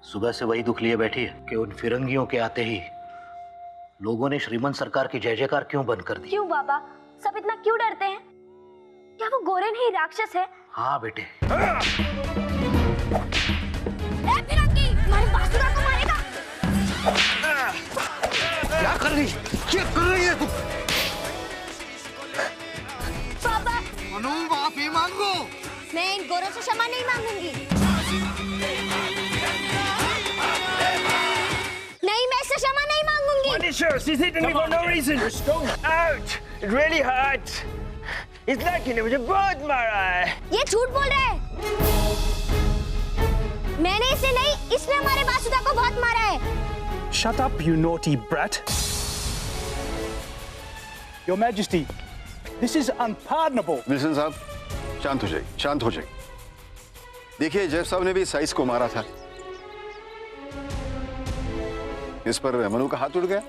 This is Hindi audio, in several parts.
सुबह से वही दुख लिए बैठी है कि उन फिरंगियों के आते ही लोगों ने श्रीमंत सरकार की जय जयकार क्यों बंद कर दी? क्यों बाबा, सब इतना क्यों डरते हैं? क्या वो गोरे नहीं राक्षस है? हाँ बेटे। फिरंगी, हमारे बासुरा को मारेगा। क्या कर रही है तू? पापा, मनु माफी मांगो। मैं इन गोरों से क्षमा नहीं मांगूंगी। नहीं, मैं इससे क्षमा नहीं मांगूंगी। Punisher, she's hitting me for no reason. Ouch! It really hurts. It's like मुझे बहुत मारा है। ये झूठ बोल रहा है। मैंने इसे नहीं, इसने हमारे बासुदा को बहुत मारा है। Shut up, you naughty brat. Your Majesty, this is unpardonable. Wilson साहब, शांत हो जाइए, शांत हो जाइए। देखिए, जैफ साहब ने भी साइस को मारा था। इस पर मनु का हाथ उड़ गया।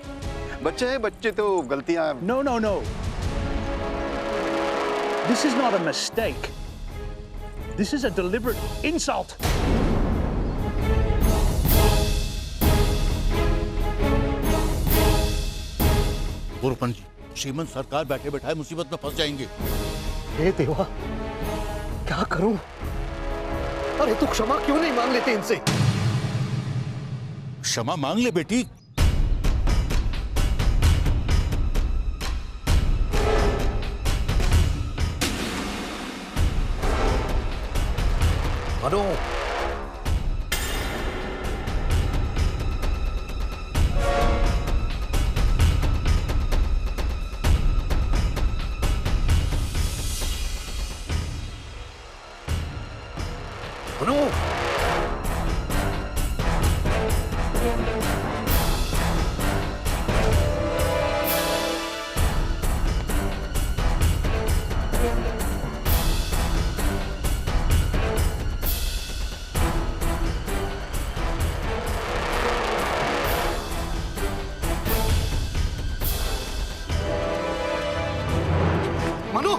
बच्चे हैं, बच्चे तो गलतियां। No, no, no. This is not a mistake. This is a deliberate insult. गुरुपन जी, श्रीमंत सरकार बैठे बैठाए मुसीबत में फंस जाएंगे। हे देवा, क्या करूं? अरे तू क्षमा क्यों नहीं मांग लेते इनसे? क्षमा मांग ले बेटी। मनु, मनु,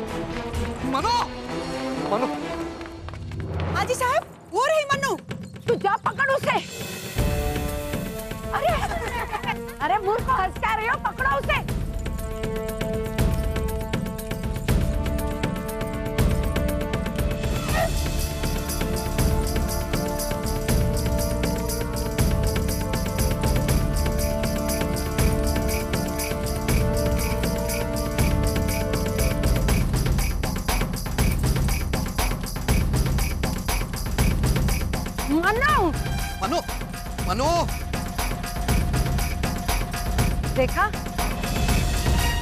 मनु, मनु, मनु। हाजी साहब, वो रही मन्नू। तू जा पकड़ उसे। अरे अरे मूर्ख, हंस क्या रहे हो? पकड़ो उसे। मनु, मनु, मनु। देखा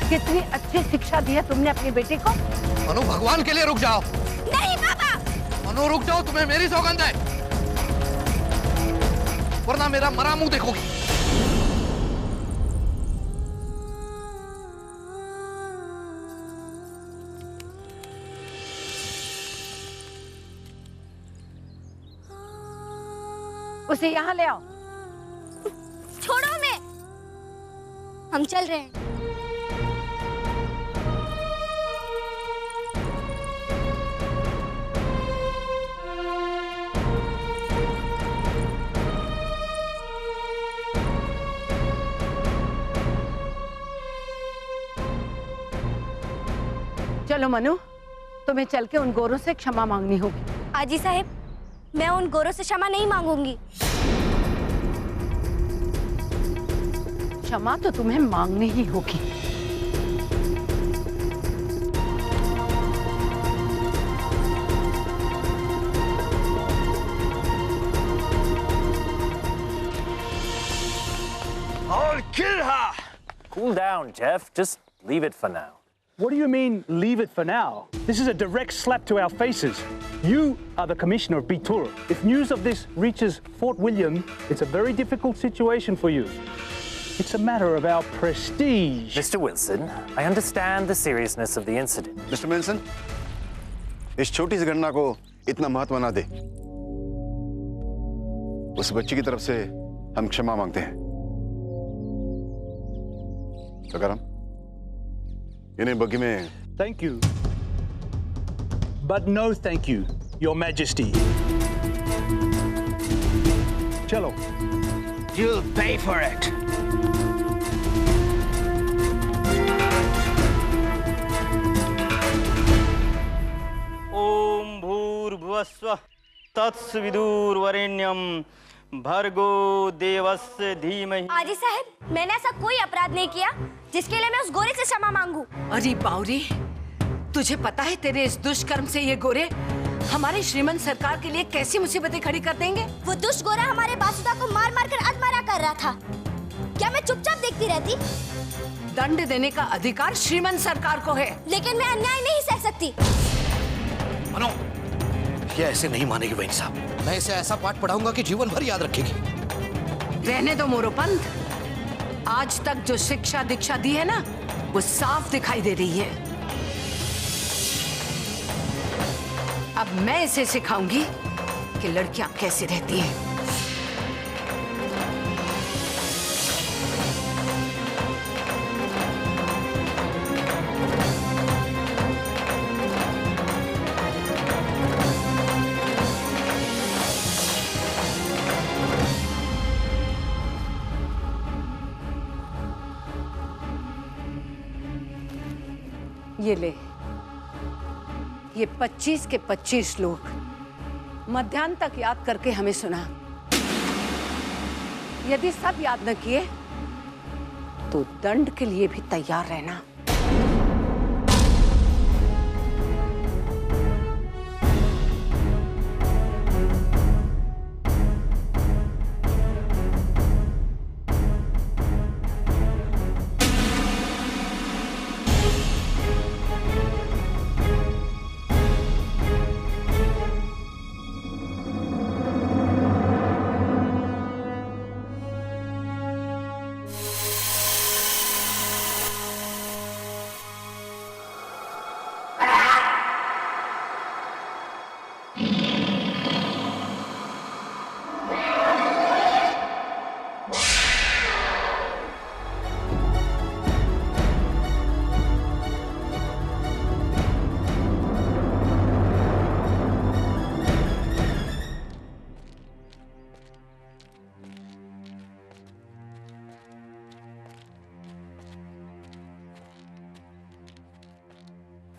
कितनी अच्छी शिक्षा दी है तुमने अपनी बेटी को। मनु, भगवान के लिए रुक जाओ। नहीं पापा। मनु रुक जाओ, तुम्हें मेरी सौगंध है, वरना मेरा मरा मुंह देखोगी। उसे यहाँ ले आओ। छोड़ो, मैं। हम चल रहे हैं। चलो मनु, तुम्हें चल के उन गोरों से क्षमा मांगनी होगी। आजी साहब, मैं उन गोरों से क्षमा नहीं मांगूंगी। क्षमा तो तुम्हें मांगनी ही होगी। I'll kill her. Cool down, Jeff. Just leave it for now. What do you mean, leave it for now? This is a direct slap to our faces. You are the commissioner of Bitur. If news of this reaches Fort William, it's a very difficult situation for you. It's a matter of our prestige. Mr. Wilson, I understand the seriousness of the incident. Mister mention, इस छोटी सी घटना को इतना महत्व ना दे। उस बच्ची की तरफ से हम क्षमा मांगते हैं। सकाराम, इन्हें बग्गी में। Thank you. But no thank you, Your Majesty. चलो। You'll pay for it. ओम भूर्भुवस्व तत्सविदुर्वरेण्यम भर्गो देवस्य धीमहि। आजी साहब, मैंने ऐसा कोई अपराध नहीं किया जिसके लिए मैं उस गोरे से क्षमा मांगू। अरे बावरी, तुझे पता है तेरे इस दुष्कर्म से ये गोरे हमारी श्रीमंत सरकार के लिए कैसी मुसीबतें खड़ी कर देंगे? वो दुष्ट गोरा हमारे बासुदा को मार मार कर अधमरा कर रहा था। क्या मैं चुपचाप देखती रहती? दंड देने का अधिकार श्रीमंत सरकार को है, लेकिन मैं अन्याय नहीं सह सकती। मनो, ये ऐसे नहीं मानेगी वहीन साहब। मैं इसे ऐसा पाठ पढ़ाऊंगा कि जीवन भर याद रखेगी। रहने दो मोरोपंत, आज तक जो शिक्षा दीक्षा दी है ना, वो साफ दिखाई दे रही है। अब मैं इसे सिखाऊंगी कि लड़कियां कैसे रहती हैं। ये ले, ये 25 के 25 श्लोक मध्याह्न तक याद करके हमें सुना। यदि सब याद न किए तो दंड के लिए भी तैयार रहना।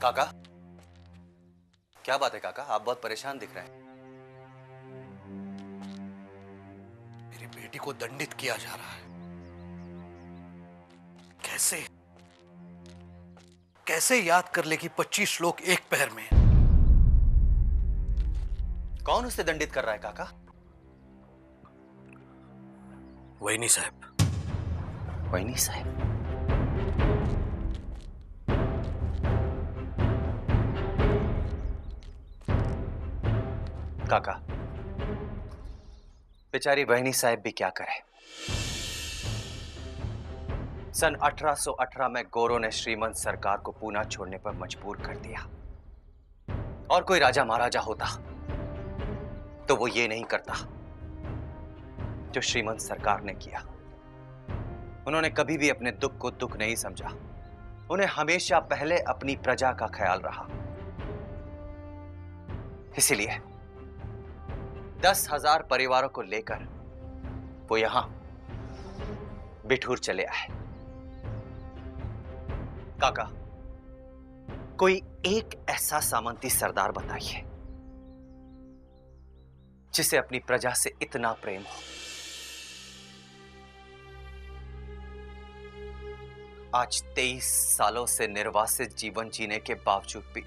काका, क्या बात है काका? आप बहुत परेशान दिख रहे हैं। मेरी बेटी को दंडित किया जा रहा है। कैसे कैसे याद कर लेगी 25 श्लोक एक पैर में? कौन उसे दंडित कर रहा है काका? वहीनी साहब। वहीनी साहब? काका, बेचारी वहीनी साहब भी क्या करे। सन 1818 में गोरों ने श्रीमंत सरकार को पूना छोड़ने पर मजबूर कर दिया। और कोई राजा महाराजा होता तो वो ये नहीं करता जो श्रीमंत सरकार ने किया। उन्होंने कभी भी अपने दुख को दुख नहीं समझा। उन्हें हमेशा पहले अपनी प्रजा का ख्याल रहा। इसीलिए 10,000 परिवारों को लेकर वो यहां बिठूर चले आए। काका, कोई एक ऐसा सामंती सरदार बताइए जिसे अपनी प्रजा से इतना प्रेम हो। आज 23 सालों से निर्वासित जीवन जीने के बावजूद भी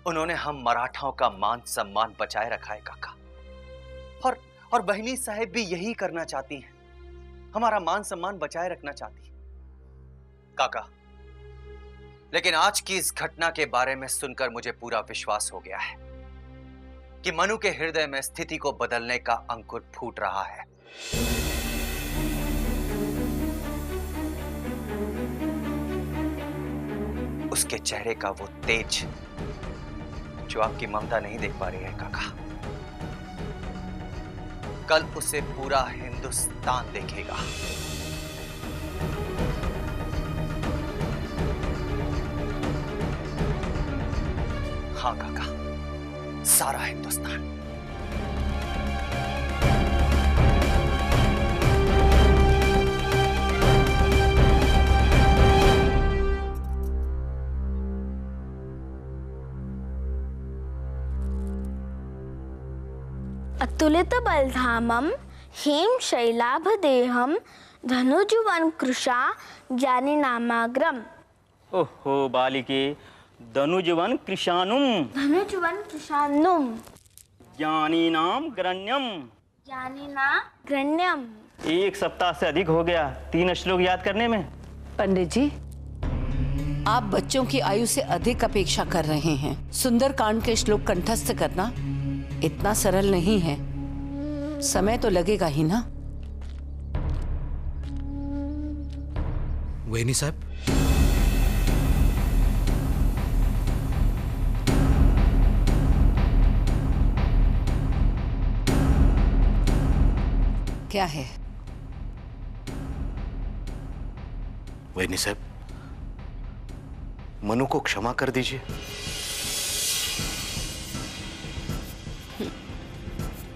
उन्होंने हम मराठाओं का मान सम्मान बचाए रखा है काका। और बहनी साहब भी यही करना चाहती हैं, हमारा मान सम्मान बचाए रखना चाहती हैं काका। लेकिन आज की इस घटना के बारे में सुनकर मुझे पूरा विश्वास हो गया है कि मनु के हृदय में स्थिति को बदलने का अंकुर फूट रहा है। उसके चेहरे का वो तेज जो आपकी ममता नहीं देख पा रही है काका, कल उसे पूरा हिंदुस्तान देखेगा। हाँ काका, सारा हिंदुस्तान। तुलित बलधामम हेम शैलाभ देहम धनुजुवन कृषा ज्ञानी नामाग्रम। ओहो बालिके, धनुजवन कृशानुम धनुजुवन कृशानुम ज्ञानी नाम ग्रण्यम। ज्ञानी ना ग्रण्यम। 1 सप्ताह से अधिक हो गया 3 श्लोक याद करने में। पंडित जी, आप बच्चों की आयु से अधिक अपेक्षा कर रहे हैं। सुंदरकांड के श्लोक कंठस्थ करना इतना सरल नहीं है, समय तो लगेगा ही ना। वेनी साहब, क्या है? वेनी साहब, मनु को क्षमा कर दीजिए।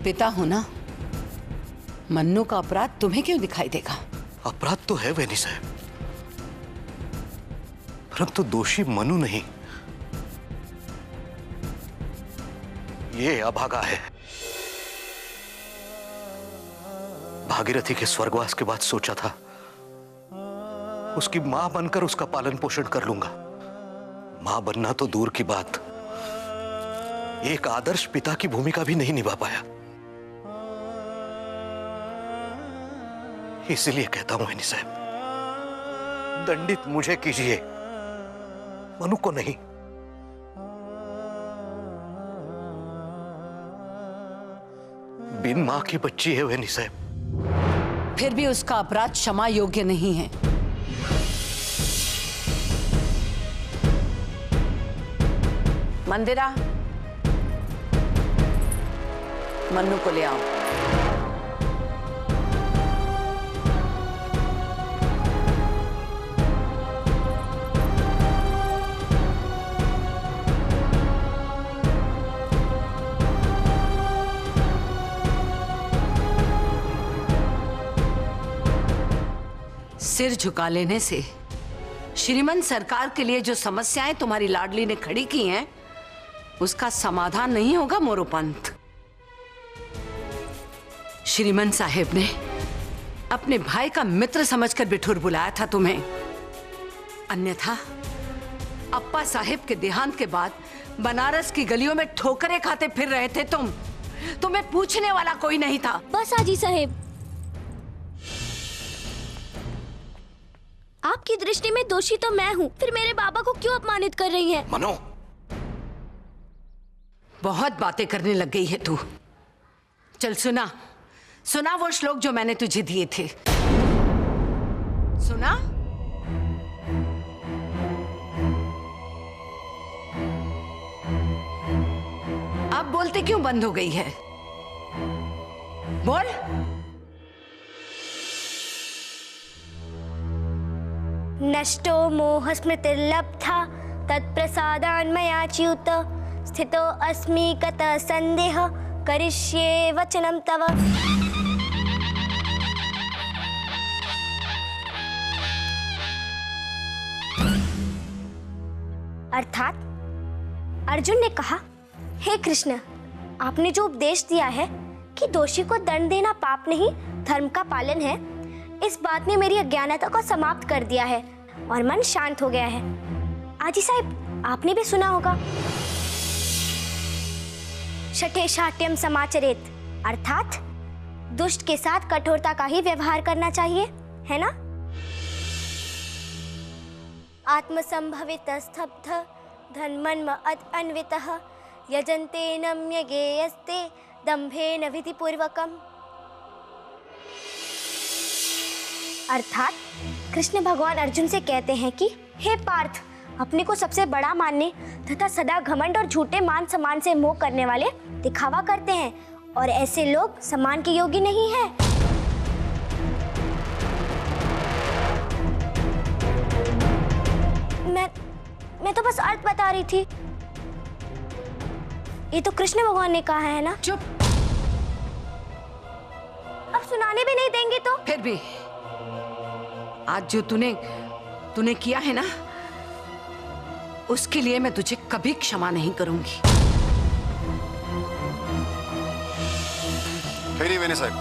पिता हो ना, मन्नू का अपराध तुम्हें क्यों दिखाई देगा? अपराध तो है वेनी साहब, परंतु दोषी मनु नहीं, ये अभागा है। भागीरथी के स्वर्गवास के बाद सोचा था उसकी मां बनकर उसका पालन पोषण कर लूंगा। मां बनना तो दूर की बात, एक आदर्श पिता की भूमिका भी नहीं निभा पाया। इसलिए कहता हूं वेनी साहब, दंडित मुझे कीजिए, मनु को नहीं। बिन मां की बच्ची है वेनी साहब। फिर भी उसका अपराध क्षमा योग्य नहीं है। मंदिरा, मन्नू को ले आओ। सिर झुका लेने से श्रीमंत सरकार के लिए जो समस्याएं तुम्हारी लाडली ने खड़ी की हैं, उसका समाधान नहीं होगा मोरोपंत। श्रीमंत साहेब ने अपने भाई का मित्र समझकर बिठूर बुलाया था तुम्हें, अन्यथा अप्पा साहेब के देहांत के बाद बनारस की गलियों में ठोकरें खाते फिर रहे थे तुम। तुम्हें पूछने वाला कोई नहीं था। बस आजी साहेब, आपकी दृष्टि में दोषी तो मैं हूँ, फिर मेरे बाबा को क्यों अपमानित कर रही हैं? मनो, बहुत बातें करने लग गई है तू। चल सुना, सुना वो श्लोक जो मैंने तुझे दिए थे। सुना? अब बोलते क्यों बंद हो गई है? बोल। नष्टो मोह स्मृतिर्लब्धा तत्प्रसादान् मया च्युत स्थितो अस्मि कतः संदेह करिष्ये वचनं तव। अर्थात अर्जुन ने कहा, हे कृष्ण, आपने जो उपदेश दिया है कि दोषी को दंड देना पाप नहीं धर्म का पालन है, इस बात ने मेरी अज्ञानता को समाप्त कर दिया है और मन शांत हो गया है। आजी साहब, आपने भी सुना होगा, शठे शाट्यम समाचरेत, अर्थात दुष्ट के साथ कठोरता का ही व्यवहार करना चाहिए, है ना? आत्मसंभवित स्तब्ध धन्मन्म अद अन्वितः यजन्ते नम्यगेयस्ते दंभेन विधिपूर्वकम्। अर्थात कृष्ण भगवान अर्जुन से कहते हैं कि हे पार्थ, अपने को सबसे बड़ा मानने तथा सदा घमंड और झूठे मान सम्मान से मोह करने वाले दिखावा करते हैं और ऐसे लोग सम्मान के योग्य नहीं हैं। मैं तो बस अर्थ बता रही थी। ये तो कृष्ण भगवान ने कहा है ना। चुप। अब सुनाने भी नहीं देंगे तो? फिर भी आज जो तूने किया है ना, उसके लिए मैं तुझे कभी क्षमा नहीं करूंगी। खैरी वेने साहब,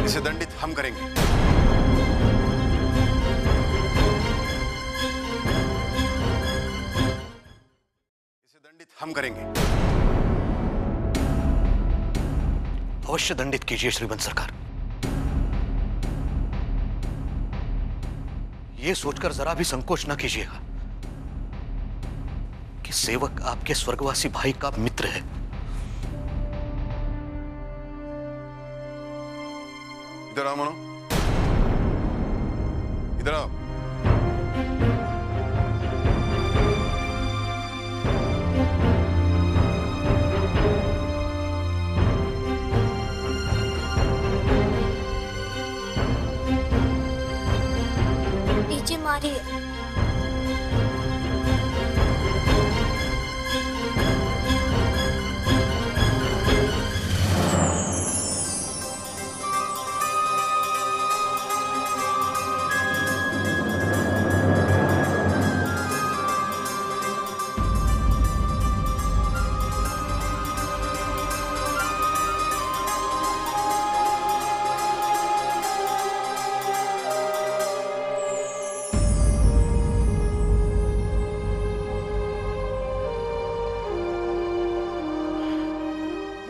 इसे दंडित हम करेंगे। इसे दंडित हम करेंगे। अवश्य दंडित कीजिए श्रीमंत सरकार। यह सोचकर जरा भी संकोच न कीजिएगा कि सेवक आपके स्वर्गवासी भाई का मित्र है। इधर आओ मनो, इधर आओ। नीचे मारिए।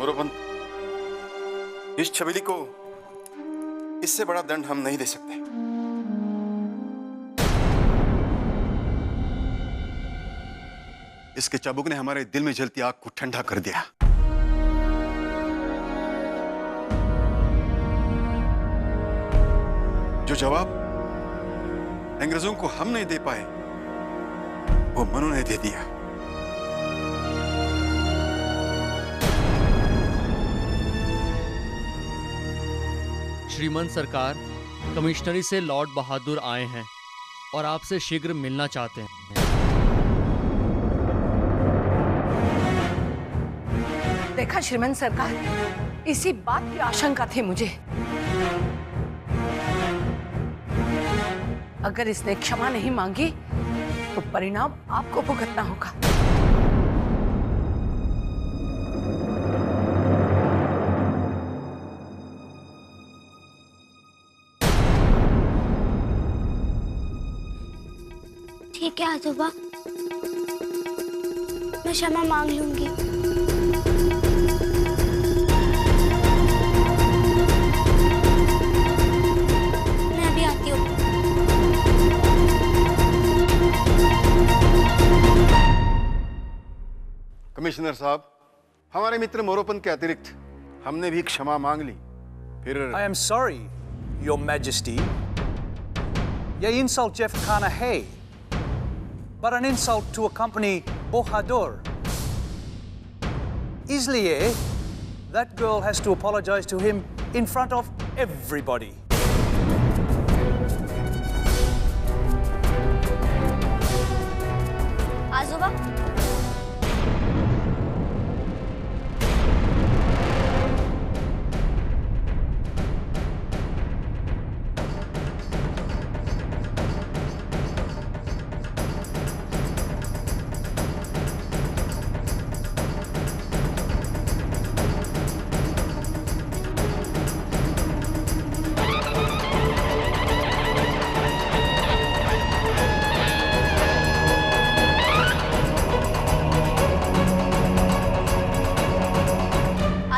मोरोपंत, इस छबीली को इससे बड़ा दंड हम नहीं दे सकते। इसके चाबुक ने हमारे दिल में जलती आग को ठंडा कर दिया। जो जवाब अंग्रेजों को हम नहीं दे पाए, वो मनु ने दे दिया। श्रीमंत सरकार, कमिश्नरी से लॉर्ड बहादुर आए हैं और आपसे शीघ्र मिलना चाहते हैं। देखा श्रीमंत सरकार, इसी बात की आशंका थी मुझे। अगर इसने क्षमा नहीं मांगी तो परिणाम आपको भुगतना होगा। ठीक है आजोबा, मैं क्षमा मांग लूंगी। मैं अभी आती हूँ। कमिश्नर साहब, हमारे मित्र मोरोपन के अतिरिक्त हमने भी क्षमा मांग ली। फिर I am sorry, Your Majesty. ये insult Jeff Kana है, but an insult to accompany Bahadur. इसलिए that girl has to apologize to him in front of everybody. आजोबा,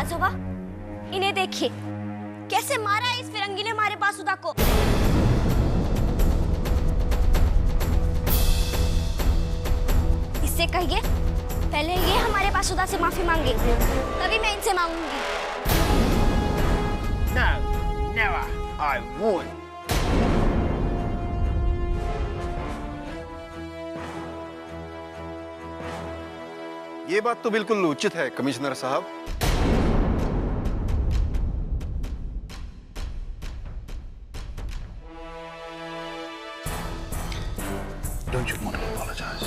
आजोबा, इन्हें देखिए कैसे मारा है इस फिरंगी ने हमारे बासुदा को। इससे कहिए पहले ये हमारे बासुदा से माफी मांगे, तभी मैं इनसे मांगूंगी। No, never. I won't. ये बात तो बिल्कुल उचित है कमिश्नर साहब। Don't you want to apologize?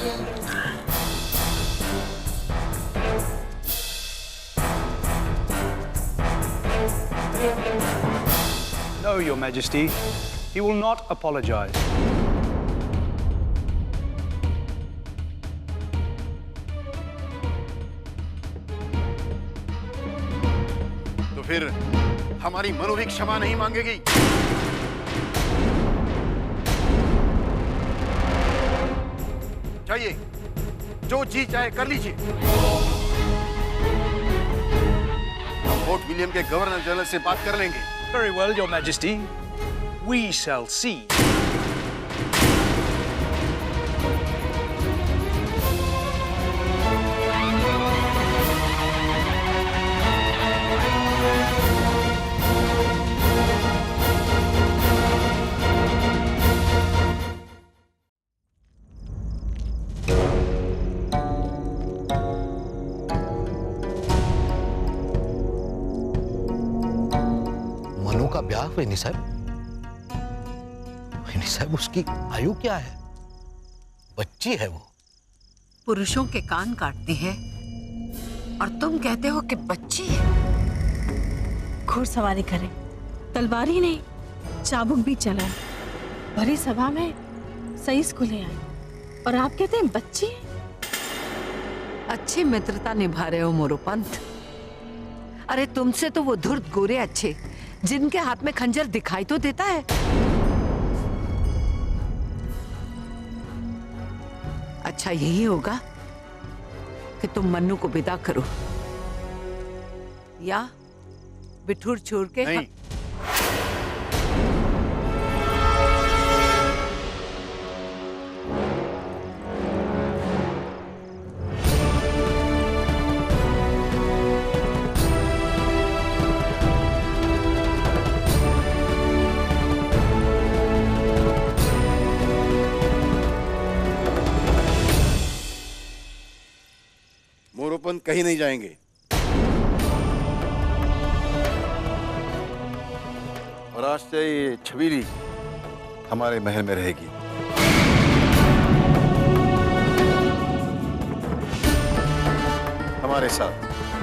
No, Your Majesty. He will not apologize. फिर हमारी मनु भी क्षमा नहीं मांगेगी। चाहिए जो जी चाहे कर लीजिए। हम फोर्ट विलियम के गवर्नर जनरल से बात कर लेंगे। Very well, Your Majesty. We shall see. Manu का ब्याह वेनी साहब? वेनी साहब, उसकी आयु क्या है? बच्ची है वो। पुरुषों के कान काटती है और तुम कहते हो कि बच्ची है। घुड़सवारी करें, तलवार ही नहीं चाबुक भी चलाए, भरी सभा में सही को ले आए और आप कहते हैं बच्ची है। अच्छी मित्रता निभा रहे हो मोरोपंत। अरे तुमसे तो वो धुर्त गोरे अच्छे जिनके हाथ में खंजर दिखाई तो देता है। अच्छा यही होगा कि तुम मन्नू को विदा करो या बिठूर छोड़ के नहीं। मोरोपंत कहीं नहीं जाएंगे। और आज से ये छबीली हमारे महल में रहेगी। हमारे साथ।